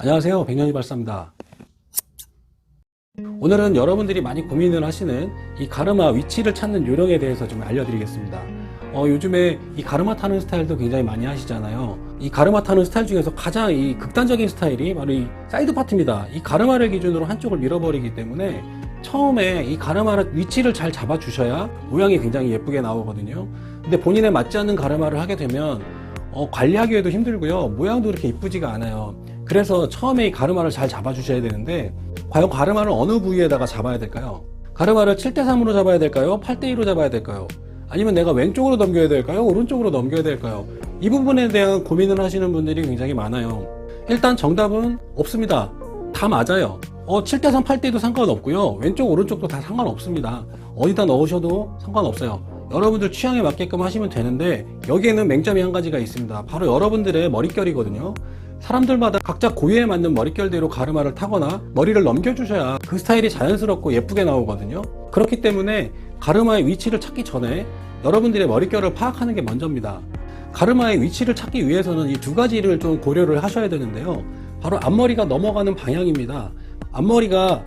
안녕하세요, 백년이발사입니다. 오늘은 여러분들이 많이 고민을 하시는 이 가르마 위치를 찾는 요령에 대해서 좀 알려드리겠습니다. 요즘에 이 가르마 타는 스타일도 굉장히 많이 하시잖아요. 이 가르마 타는 스타일 중에서 가장 이 극단적인 스타일이 바로 이 사이드 파트입니다. 이 가르마를 기준으로 한쪽을 밀어버리기 때문에 처음에 이 가르마 위치를 잘 잡아주셔야 모양이 굉장히 예쁘게 나오거든요. 근데 본인에 맞지 않는 가르마를 하게 되면 관리하기에도 힘들고요, 모양도 그렇게 이쁘지가 않아요. 그래서 처음에 이 가르마를 잘 잡아주셔야 되는데, 과연 가르마를 어느 부위에다가 잡아야 될까요? 가르마를 7대3으로 잡아야 될까요? 8대2로 잡아야 될까요? 아니면 내가 왼쪽으로 넘겨야 될까요? 오른쪽으로 넘겨야 될까요? 이 부분에 대한 고민을 하시는 분들이 굉장히 많아요. 일단 정답은 없습니다. 다 맞아요. 7대3, 8대2도 상관없고요, 왼쪽, 오른쪽도 다 상관없습니다. 어디다 넣으셔도 상관없어요. 여러분들 취향에 맞게끔 하시면 되는데, 여기에는 맹점이 한 가지가 있습니다. 바로 여러분들의 머릿결이거든요. 사람들마다 각자 고유에 맞는 머릿결대로 가르마를 타거나 머리를 넘겨주셔야 그 스타일이 자연스럽고 예쁘게 나오거든요. 그렇기 때문에 가르마의 위치를 찾기 전에 여러분들의 머릿결을 파악하는 게 먼저입니다. 가르마의 위치를 찾기 위해서는 이 두 가지를 좀 고려를 하셔야 되는데요. 바로 앞머리가 넘어가는 방향입니다. 앞머리가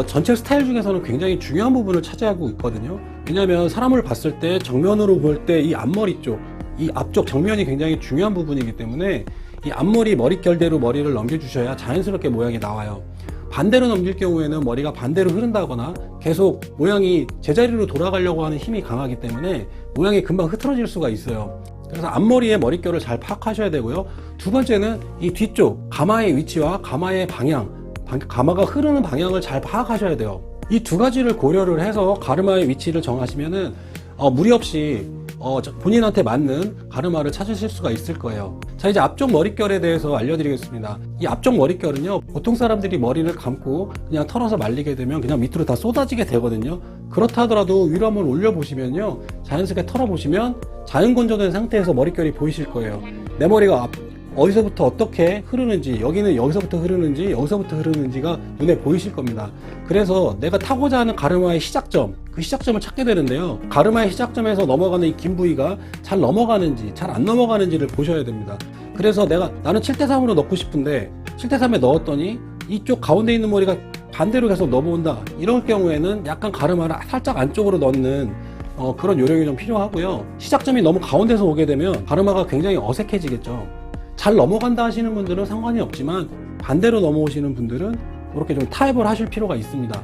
전체 스타일 중에서는 굉장히 중요한 부분을 차지하고 있거든요. 왜냐하면 사람을 봤을 때 정면으로 볼 때 이 앞머리 쪽, 이 앞쪽 정면이 굉장히 중요한 부분이기 때문에 이 앞머리 머릿결대로 머리를 넘겨주셔야 자연스럽게 모양이 나와요. 반대로 넘길 경우에는 머리가 반대로 흐른다거나 계속 모양이 제자리로 돌아가려고 하는 힘이 강하기 때문에 모양이 금방 흐트러질 수가 있어요. 그래서 앞머리의 머릿결을 잘 파악하셔야 되고요. 두 번째는 이 뒤쪽 가마의 위치와 가마의 방향, 가마가 흐르는 방향을 잘 파악하셔야 돼요. 이 두 가지를 고려를 해서 가르마의 위치를 정하시면은 무리 없이 본인한테 맞는 가르마를 찾으실 수가 있을 거예요. 자, 이제 앞쪽 머릿결에 대해서 알려드리겠습니다. 이 앞쪽 머릿결은요, 보통 사람들이 머리를 감고 그냥 털어서 말리게 되면 그냥 밑으로 다 쏟아지게 되거든요. 그렇다 하더라도 위로 한번 올려보시면요, 자연스럽게 털어보시면 자연 건조된 상태에서 머릿결이 보이실 거예요. 내 머리가 어디서부터 어떻게 흐르는지, 여기는 여기서부터 흐르는지 여기서부터 흐르는지가 눈에 보이실 겁니다. 그래서 내가 타고자 하는 가르마의 시작점, 그 시작점을 찾게 되는데요, 가르마의 시작점에서 넘어가는 이 긴 부위가 잘 넘어가는지 잘 안 넘어가는지를 보셔야 됩니다. 그래서 나는 7대3으로 넣고 싶은데 7대3에 넣었더니 이쪽 가운데 있는 머리가 반대로 계속 넘어온다, 이럴 경우에는 약간 가르마를 살짝 안쪽으로 넣는 그런 요령이 좀 필요하고요. 시작점이 너무 가운데서 오게 되면 가르마가 굉장히 어색해지겠죠. 잘 넘어간다 하시는 분들은 상관이 없지만, 반대로 넘어오시는 분들은 이렇게 좀 타협을 하실 필요가 있습니다.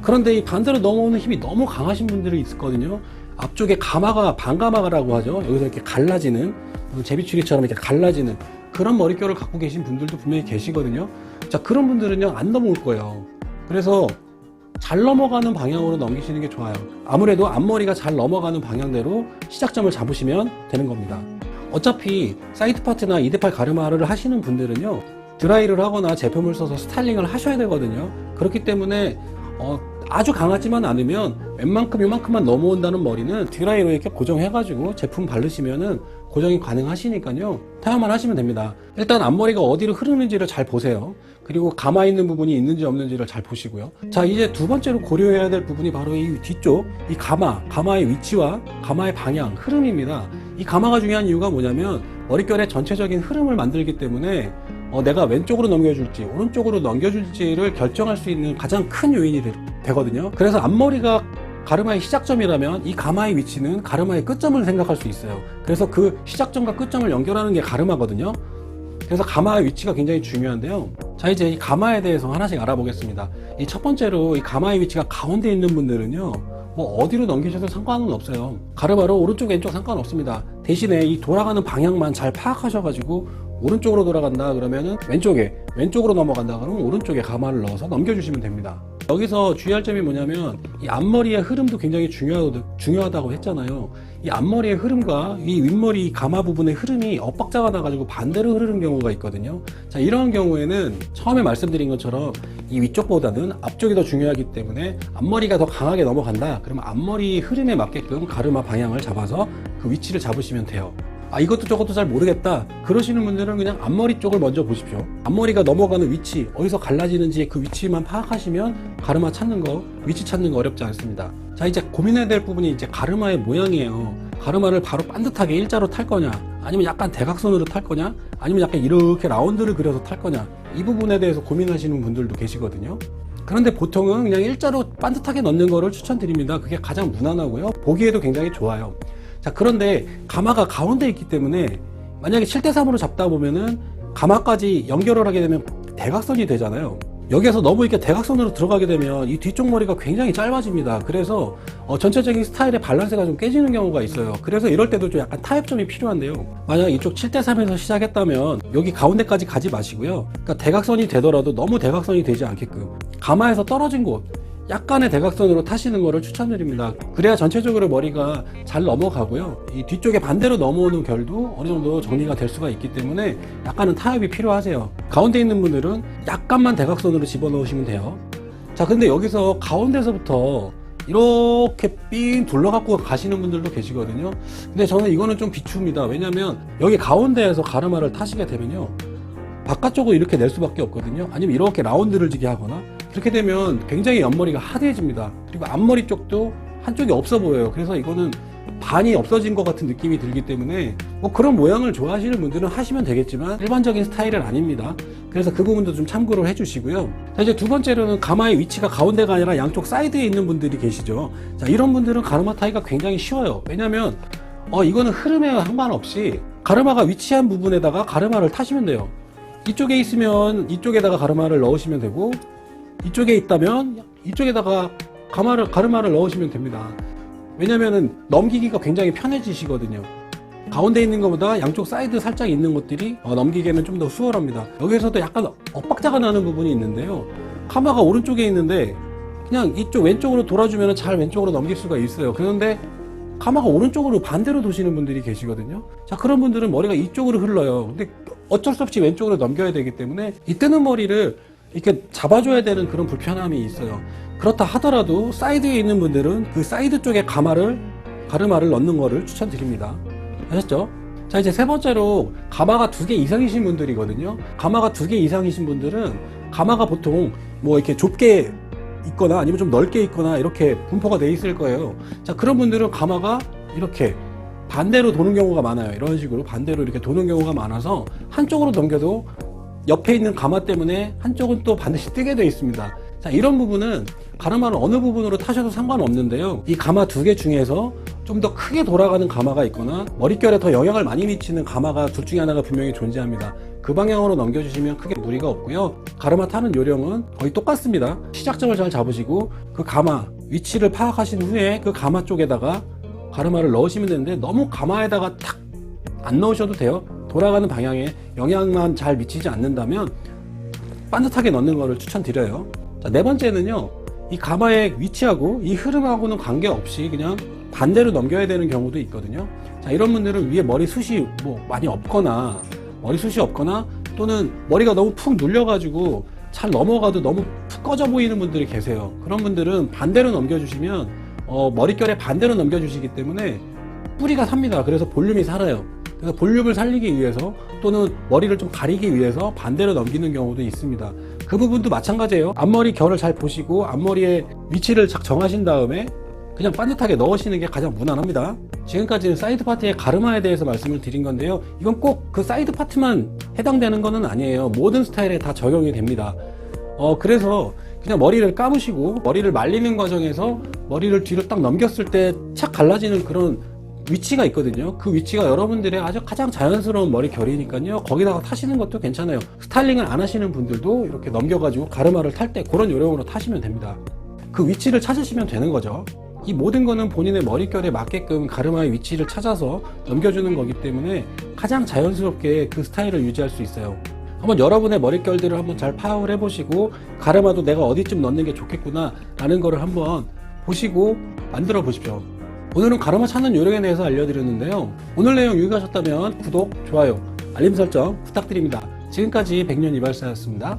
그런데 이 반대로 넘어오는 힘이 너무 강하신 분들이 있거든요. 앞쪽에 가마가 반가마라고 하죠. 여기서 이렇게 갈라지는, 제비추리처럼 이렇게 갈라지는 그런 머릿결을 갖고 계신 분들도 분명히 계시거든요. 자, 그런 분들은요, 안 넘어올 거예요. 그래서 잘 넘어가는 방향으로 넘기시는 게 좋아요. 아무래도 앞머리가 잘 넘어가는 방향대로 시작점을 잡으시면 되는 겁니다. 어차피 사이드 파트나 2대8 가르마를 하시는 분들은요, 드라이를 하거나 제품을 써서 스타일링을 하셔야 되거든요. 그렇기 때문에 아주 강하지만 않으면 웬만큼 요만큼만 넘어온다는 머리는 드라이로 이렇게 고정해가지고 제품 바르시면은 고정이 가능하시니까요, 타협만 하시면 됩니다. 일단 앞머리가 어디로 흐르는지를 잘 보세요. 그리고 가마 있는 부분이 있는지 없는지를 잘 보시고요. 자, 이제 두 번째로 고려해야 될 부분이 바로 이 뒤쪽, 이 가마의 위치와 가마의 방향, 흐름입니다. 이 가마가 중요한 이유가 뭐냐면 머릿결의 전체적인 흐름을 만들기 때문에 내가 왼쪽으로 넘겨줄지 오른쪽으로 넘겨줄지를 결정할 수 있는 가장 큰 요인이 되거든요. 그래서 앞머리가 가르마의 시작점이라면 이 가마의 위치는 가르마의 끝점을 생각할 수 있어요. 그래서 그 시작점과 끝점을 연결하는 게 가르마거든요. 그래서 가마의 위치가 굉장히 중요한데요. 자, 이제 이 가마에 대해서 하나씩 알아보겠습니다. 이 첫 번째로 이 가마의 위치가 가운데 있는 분들은요, 어디로 넘기셔도 상관은 없어요. 가르마로 오른쪽 왼쪽 상관없습니다. 대신에 이 돌아가는 방향만 잘 파악하셔가지고 오른쪽으로 돌아간다 그러면은 왼쪽으로 넘어간다 그러면 오른쪽에 가마를 넣어서 넘겨주시면 됩니다. 여기서 주의할 점이 뭐냐면 이 앞머리의 흐름도 굉장히 중요하다고 했잖아요. 이 앞머리의 흐름과 이 윗머리 가마 부분의 흐름이 엇박자가 나가지고 반대로 흐르는 경우가 있거든요. 자, 이런 경우에는 처음에 말씀드린 것처럼 이 위쪽보다는 앞쪽이 더 중요하기 때문에 앞머리가 더 강하게 넘어간다 그러면 앞머리 흐름에 맞게끔 가르마 방향을 잡아서 그 위치를 잡으시면 돼요. 이것도 저것도 잘 모르겠다 그러시는 분들은 그냥 앞머리 쪽을 먼저 보십시오. 앞머리가 넘어가는 위치, 어디서 갈라지는지 그 위치만 파악하시면 가르마 찾는 거, 위치 찾는 거 어렵지 않습니다. 자, 이제 고민해야 될 부분이 이제 가르마의 모양이에요. 가르마를 바로 반듯하게 일자로 탈 거냐, 아니면 약간 대각선으로 탈 거냐, 아니면 약간 이렇게 라운드를 그려서 탈 거냐, 이 부분에 대해서 고민하시는 분들도 계시거든요. 그런데 보통은 그냥 일자로 반듯하게 넣는 거를 추천드립니다. 그게 가장 무난하고요, 보기에도 굉장히 좋아요. 자, 그런데 가마가 가운데 있기 때문에 만약에 7대3으로 잡다 보면은 가마까지 연결을 하게 되면 대각선이 되잖아요. 여기에서 너무 이렇게 대각선으로 들어가게 되면 이 뒤쪽 머리가 굉장히 짧아집니다. 그래서 전체적인 스타일의 밸런스가 좀 깨지는 경우가 있어요. 그래서 이럴 때도 좀 약간 타협점이 필요한데요. 만약 이쪽 7대3에서 시작했다면 여기 가운데까지 가지 마시고요. 그러니까 대각선이 되더라도 너무 대각선이 되지 않게끔 가마에서 떨어진 곳, 약간의 대각선으로 타시는 거를 추천드립니다. 그래야 전체적으로 머리가 잘 넘어가고요, 이 뒤쪽에 반대로 넘어오는 결도 어느 정도 정리가 될 수가 있기 때문에 약간은 타협이 필요하세요. 가운데 있는 분들은 약간만 대각선으로 집어넣으시면 돼요. 자, 근데 여기서 가운데서부터 이렇게 삥 둘러갖고 가시는 분들도 계시거든요. 근데 저는 이거는 좀 비추입니다. 왜냐면 여기 가운데에서 가르마를 타시게 되면요, 바깥쪽으로 이렇게 낼 수밖에 없거든요. 아니면 이렇게 라운드를 지게 하거나, 그렇게 되면 굉장히 옆머리가 하드해집니다. 그리고 앞머리 쪽도 한쪽이 없어 보여요. 그래서 이거는 반이 없어진 것 같은 느낌이 들기 때문에 뭐 그런 모양을 좋아하시는 분들은 하시면 되겠지만 일반적인 스타일은 아닙니다. 그래서 그 부분도 좀 참고를 해주시고요. 자, 이제 두 번째로는 가마의 위치가 가운데가 아니라 양쪽 사이드에 있는 분들이 계시죠. 자, 이런 분들은 가르마 타기가 굉장히 쉬워요. 왜냐면 이거는 흐름에 상관없이 가르마가 위치한 부분에다가 가르마를 타시면 돼요. 이쪽에 있으면 이쪽에다가 가르마를 넣으시면 되고, 이쪽에 있다면 이쪽에다가 가르마를 넣으시면 됩니다. 왜냐면은 넘기기가 굉장히 편해지시거든요. 가운데 있는 것보다 양쪽 사이드 살짝 있는 것들이 넘기기에는 좀 더 수월합니다. 여기서도 약간 엇박자가 나는 부분이 있는데요, 가마가 오른쪽에 있는데 그냥 이쪽 왼쪽으로 돌아주면 잘 왼쪽으로 넘길 수가 있어요. 그런데 가마가 오른쪽으로 반대로 도시는 분들이 계시거든요. 자, 그런 분들은 머리가 이쪽으로 흘러요. 근데 어쩔 수 없이 왼쪽으로 넘겨야 되기 때문에 이 뜨는 머리를 이렇게 잡아줘야 되는 그런 불편함이 있어요. 그렇다 하더라도 사이드에 있는 분들은 그 사이드 쪽에 가르마를 넣는 거를 추천드립니다. 아셨죠? 자, 이제 세 번째로 가마가 2개 이상이신 분들이거든요. 가마가 2개 이상이신 분들은 가마가 보통 뭐 이렇게 좁게 있거나 아니면 좀 넓게 있거나 이렇게 분포가 돼 있을 거예요. 자, 그런 분들은 가마가 이렇게 반대로 도는 경우가 많아요. 이런 식으로 반대로 이렇게 도는 경우가 많아서 한쪽으로 넘겨도 옆에 있는 가마 때문에 한쪽은 또 반드시 뜨게 되어 있습니다. 자, 이런 부분은 가르마를 어느 부분으로 타셔도 상관없는데요, 이 가마 2개 중에서 좀 더 크게 돌아가는 가마가 있거나 머릿결에 더 영향을 많이 미치는 가마가 둘 중에 하나가 분명히 존재합니다. 그 방향으로 넘겨주시면 크게 무리가 없고요, 가르마 타는 요령은 거의 똑같습니다. 시작점을 잘 잡으시고 그 가마 위치를 파악하신 후에 그 가마 쪽에다가 가르마를 넣으시면 되는데, 너무 가마에다가 탁 안 넣으셔도 돼요. 돌아가는 방향에 영향만 잘 미치지 않는다면 반듯하게 넣는 것을 추천드려요. 자, 네 번째는요, 이 가마의 위치하고 이 흐름하고는 관계없이 그냥 반대로 넘겨야 되는 경우도 있거든요. 자, 이런 분들은 위에 머리숱이 뭐 많이 없거나 또는 머리가 너무 푹 눌려가지고 잘 넘어가도 너무 푹 꺼져 보이는 분들이 계세요. 그런 분들은 반대로 넘겨주시면 머릿결에 반대로 넘겨주시기 때문에 뿌리가 삽니다. 그래서 볼륨이 살아요. 그래서 볼륨을 살리기 위해서 또는 머리를 좀 가리기 위해서 반대로 넘기는 경우도 있습니다. 그 부분도 마찬가지예요. 앞머리 결을 잘 보시고 앞머리의 위치를 정하신 다음에 그냥 반듯하게 넣으시는 게 가장 무난합니다. 지금까지는 사이드 파트의 가르마에 대해서 말씀을 드린 건데요, 이건 꼭 그 사이드 파트만 해당되는 것은 아니에요. 모든 스타일에 다 적용이 됩니다. 그래서 그냥 머리를 감으시고 머리를 말리는 과정에서 머리를 뒤로 딱 넘겼을 때 착 갈라지는 그런 위치가 있거든요. 그 위치가 여러분들의 아주 가장 자연스러운 머리 결이니까요, 거기다가 타시는 것도 괜찮아요. 스타일링을 안 하시는 분들도 이렇게 넘겨가지고 가르마를 탈 때 그런 요령으로 타시면 됩니다. 그 위치를 찾으시면 되는 거죠. 이 모든 거는 본인의 머릿결에 맞게끔 가르마의 위치를 찾아서 넘겨주는 거기 때문에 가장 자연스럽게 그 스타일을 유지할 수 있어요. 한번 여러분의 머릿결들을 한번 잘 파악을 해보시고, 가르마도 내가 어디쯤 넣는 게 좋겠구나 라는 거를 한번 보시고 만들어 보십시오. 오늘은 가르마 찾는 요령에 대해서 알려드렸는데요, 오늘 내용 유익하셨다면 구독, 좋아요, 알림 설정 부탁드립니다. 지금까지 백년 이발사였습니다.